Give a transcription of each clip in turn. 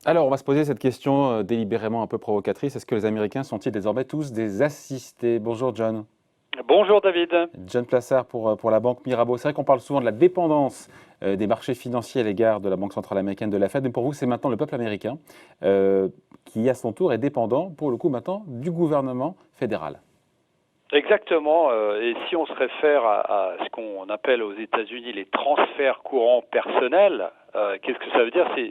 Alors, on va se poser cette question délibérément un peu provocatrice. Est-ce que les Américains sont-ils désormais tous des assistés? Bonjour John. Bonjour David. John Plassard pour la Banque Mirabeau. C'est vrai qu'on parle souvent de la dépendance des marchés financiers à l'égard de la Banque centrale américaine, de la Fed. Mais pour vous, c'est maintenant le peuple américain qui, à son tour, est dépendant, pour le coup maintenant, du gouvernement fédéral. Exactement. Et si on se réfère à ce qu'on appelle aux États-Unis les transferts courants personnels, qu'est-ce que ça veut dire? C'est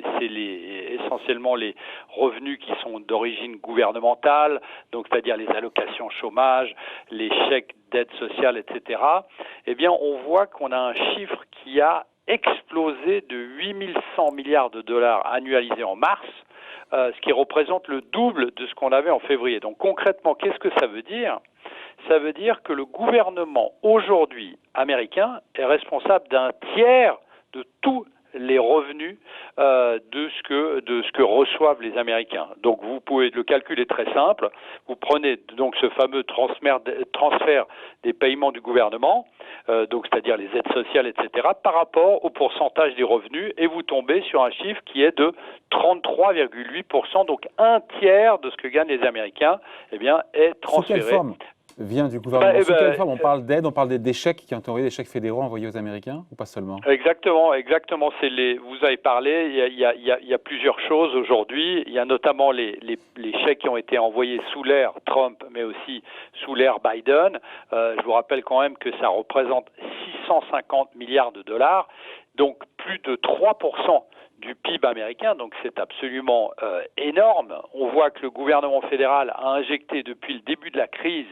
essentiellement les revenus qui sont d'origine gouvernementale, donc c'est-à-dire les allocations chômage, les chèques d'aide sociale, etc. Eh bien, on voit qu'on a un chiffre qui a explosé de 8100 milliards de dollars annualisés en mars, ce qui représente le double de ce qu'on avait en février. Donc concrètement, qu'est-ce que ça veut dire? Ça veut dire que le gouvernement aujourd'hui américain est responsable d'un tiers de tous les revenus de ce que reçoivent les Américains. Donc vous pouvez, le calcul est très simple. Vous prenez donc ce fameux transfert des paiements du gouvernement, donc c'est-à-dire les aides sociales, etc., par rapport au pourcentage des revenus, et vous tombez sur un chiffre qui est de 33,8%. Donc un tiers de ce que gagnent les Américains, eh bien, est transféré. Sous quelle forme vient du gouvernement? Sous quelle forme? On parle d'aide, on parle des chèques qui ont été envoyés, des chèques fédéraux envoyés aux Américains, ou pas seulement? Exactement. Vous avez parlé. Il y a plusieurs choses aujourd'hui. Il y a notamment les chèques qui ont été envoyés sous l'ère Trump, mais aussi sous l'ère Biden. Je vous rappelle quand même que ça représente 650 milliards de dollars, donc plus de 3% du PIB américain, donc c'est absolument énorme. On voit que le gouvernement fédéral a injecté depuis le début de la crise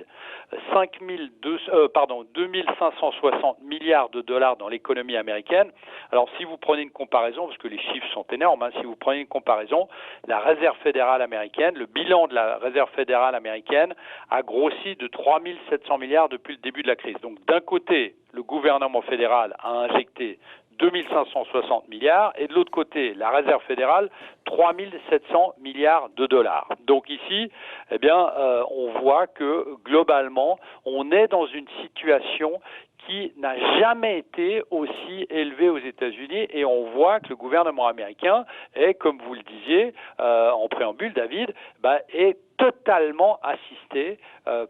2560 milliards de dollars dans l'économie américaine. Alors si vous prenez une comparaison, parce que les chiffres sont énormes, si vous prenez une comparaison, la réserve fédérale américaine, le bilan de la réserve fédérale américaine a grossi de 3700 milliards depuis le début de la crise. Donc d'un côté, le gouvernement fédéral a injecté 2560 milliards, et de l'autre côté, la réserve fédérale, 3700 milliards de dollars. Donc ici, eh bien, on voit que globalement, on est dans une situation qui n'a jamais été aussi élevée aux États-Unis, et on voit que le gouvernement américain est, comme vous le disiez en préambule, David, est totalement assisté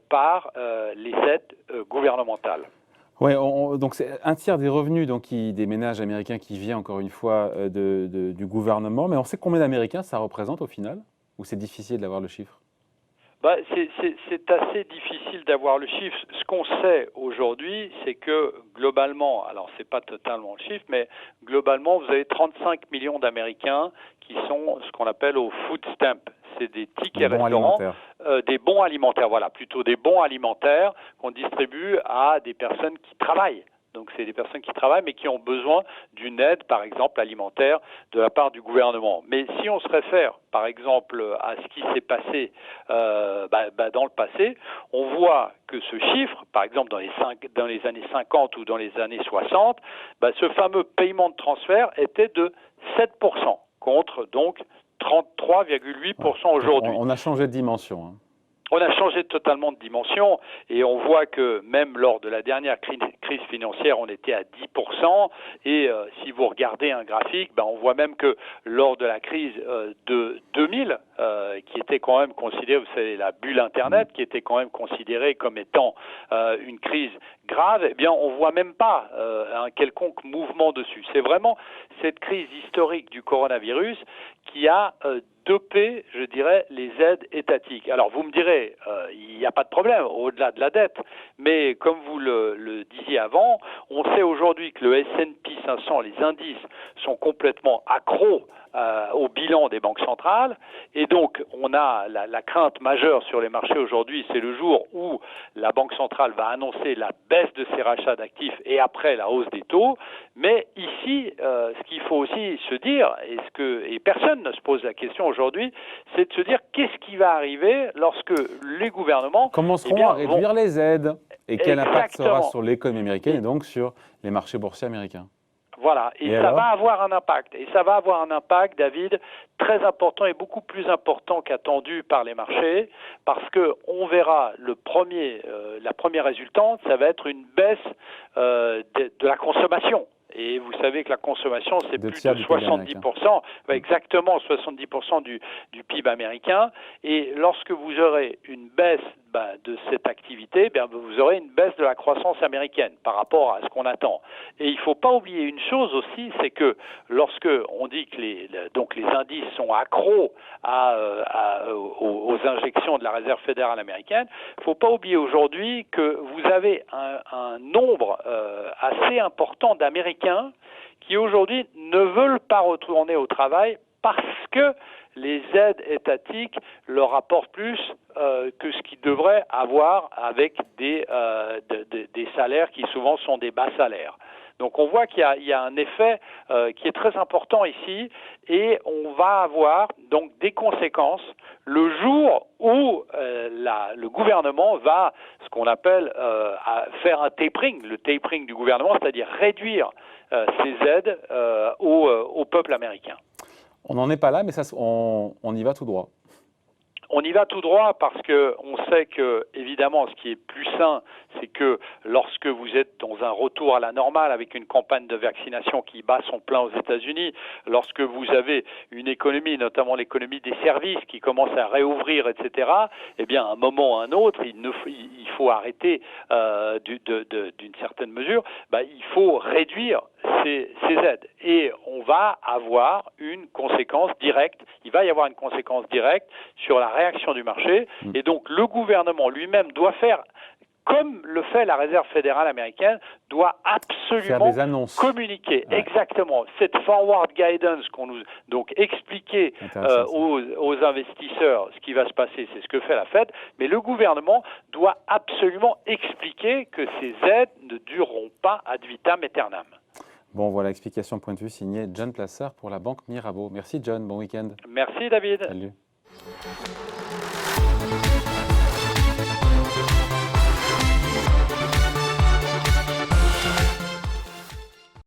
par les aides gouvernementales. Oui, donc c'est un tiers des revenus des ménages américains qui vient encore une fois du gouvernement, mais on sait combien d'Américains ça représente au final? Ou c'est difficile d'avoir le chiffre? C'est assez difficile d'avoir le chiffre. Ce qu'on sait aujourd'hui, c'est que globalement, alors c'est pas totalement le chiffre, mais globalement, vous avez 35 millions d'Américains qui sont ce qu'on appelle au food stamp. C'est des tickets restaurants, des bons alimentaires, voilà, plutôt des bons alimentaires qu'on distribue à des personnes qui travaillent. Donc c'est des personnes qui travaillent mais qui ont besoin d'une aide, par exemple alimentaire, de la part du gouvernement. Mais si on se réfère, par exemple, à ce qui s'est passé dans le passé, on voit que ce chiffre, par exemple dans les années 50 ou dans les années 60, ce fameux paiement de transfert était de 7%, contre donc 33,8% aujourd'hui. On a changé de dimension. Hein. On a changé totalement de dimension, et on voit que même lors de la dernière crise financière, on était à 10%, et si vous regardez un graphique, on voit même que lors de la crise de 2000, qui était quand même considérée, vous savez, la bulle Internet, qui était quand même considérée comme étant une crise grave, eh bien on voit même pas un quelconque mouvement dessus. C'est vraiment cette crise historique du coronavirus qui a dopé, je dirais, les aides étatiques. Alors vous me direz, il n'y a pas de problème au-delà de la dette, mais comme vous le disiez avant, on sait aujourd'hui que le S&P 500, les indices, sont complètement accros au bilan des banques centrales, et donc on a la crainte majeure sur les marchés aujourd'hui, c'est le jour où la Banque centrale va annoncer la baisse de ses rachats d'actifs et après la hausse des taux. Mais ici, ce qu'il faut aussi se dire, et personne ne se pose la question aujourd'hui, c'est de se dire qu'est-ce qui va arriver lorsque les gouvernements commenceront à réduire les aides, et quel impact sera Exactement. sur l'économie américaine et donc sur les marchés boursiers américains. Voilà, et ça va avoir un impact. Et ça va avoir un impact, David, très important et beaucoup plus important qu'attendu par les marchés, parce que on verra la première résultante, ça va être une baisse de la consommation. Et vous savez que la consommation, c'est plus de 70%. Exactement 70% du PIB américain. Et lorsque vous aurez une baisse de cette activité, vous aurez une baisse de la croissance américaine par rapport à ce qu'on attend. Et il ne faut pas oublier une chose aussi, c'est que lorsque on dit que les indices sont accros aux injections de la Réserve fédérale américaine, il ne faut pas oublier aujourd'hui que vous avez un nombre assez important d'Américains qui aujourd'hui ne veulent pas retourner au travail parce que les aides étatiques leur apportent plus que ce qu'ils devraient avoir avec des salaires qui souvent sont des bas salaires. Donc on voit qu'il y a un effet qui est très important ici et on va avoir donc des conséquences le jour où le gouvernement va, ce qu'on appelle faire un tapering, le tapering du gouvernement, c'est-à-dire réduire ses aides au peuple américain. On n'en est pas là, mais on y va tout droit. On y va tout droit parce que on sait que, évidemment, ce qui est plus sain, c'est que lorsque vous êtes dans un retour à la normale avec une campagne de vaccination qui bat son plein aux États-Unis, lorsque vous avez une économie, notamment l'économie des services, qui commence à réouvrir, etc., eh bien, à un moment ou à un autre, il faut arrêter d'une certaine mesure, il faut réduire ces aides. Et on va avoir une conséquence directe, il va y avoir une conséquence directe sur la réaction du marché. Et donc, le gouvernement lui-même doit faire, comme le fait la Réserve fédérale américaine, doit absolument communiquer. Ouais. Exactement. Cette forward guidance qu'on nous expliquer aux investisseurs ce qui va se passer, c'est ce que fait la Fed, mais le gouvernement doit absolument expliquer que ces aides ne dureront pas ad vitam aeternam. Bon, voilà, explication point de vue signée John Plassard pour la Banque Mirabeau. Merci John, bon week-end. Merci David. Salut.